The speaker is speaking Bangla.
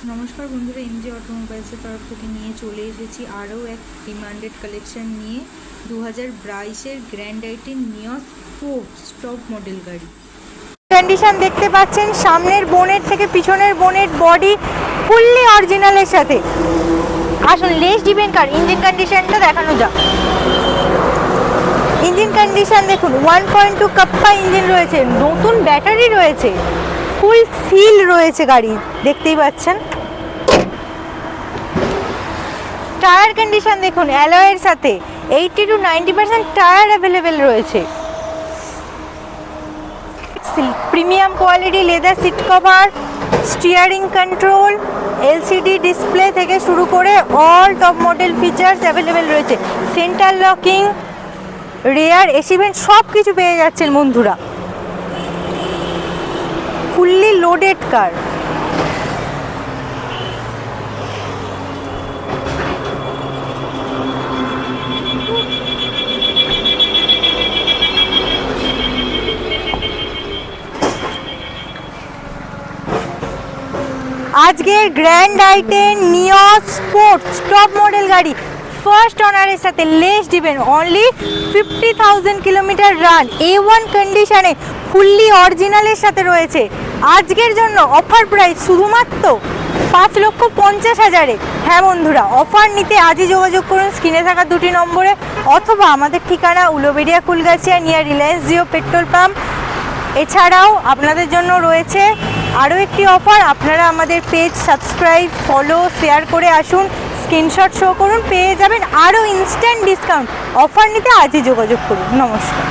নমস্কার বন্ধুরা, এমজি অটোমোবাইলসের তরফ থেকে নিয়ে চলে এসেছি আরও এক ডিমান্ডেড কালেকশন নিয়ে 2022-এর grand i ten Nios sports top model গাড়ি। কন্ডিশন দেখতে পাচ্ছেন, সামনের বোনেট থেকে পিছনের বোনেট বডি ফুললি অরিজিনালের সাথে। আসুন লেস ডিবেন কার ইঞ্জিন কন্ডিশনটা দেখানো যাক। ইঞ্জিন কন্ডিশন দেখুন, 1.2 কাপ্পা ইঞ্জিন রয়েছে, নতুন ব্যাটারি রয়েছে, ফুল সিল রয়েছে গাড়ি, দেখতেই পাচ্ছেন। টায়ার কন্ডিশন দেখুন, অ্যালয়ের সাথে 80 to 90% টায়ার অ্যাভেলেবেল রয়েছে। Premium quality leather seat cover, steering control, LCD display থেকে শুরু করে all top model features available রয়েছে। Centre locking, rear AC vent সব কিছু পেয়ে যাচ্ছেন বন্ধুরা। Fully loaded car. আজকের grand i ten Nios sports top model গাড়ি ফার্স্ট অনারের সাথে লেস দিবেন, অনলি 50,000 কিলোমিটার রান, A1 কন্ডিশনে ফুললি অরিজিনালের সাথে রয়েছে। আজকের জন্য অফার প্রাইস শুধুমাত্র 5,50,000-এ। হ্যাঁ বন্ধুরা, অফার নিতে আজই যোগাযোগ করুন স্ক্রিনে থাকা দুটি নম্বরে, অথবা আমাদের ঠিকানা Uluberia Kulgachia near Reliance Jio petrol pump. এছাড়াও আপনাদের জন্য রয়েছে আরও একটি অফার। আপনারা আমাদের পেজ সাবস্ক্রাইব, ফলো, শেয়ার করে আসুন, স্ক্রিনশট শো করুন, পেয়ে যাবেন আরও ইনস্ট্যান্ট ডিসকাউন্ট। অফার নিতে আজই যোগাযোগ করুন। নমস্কার।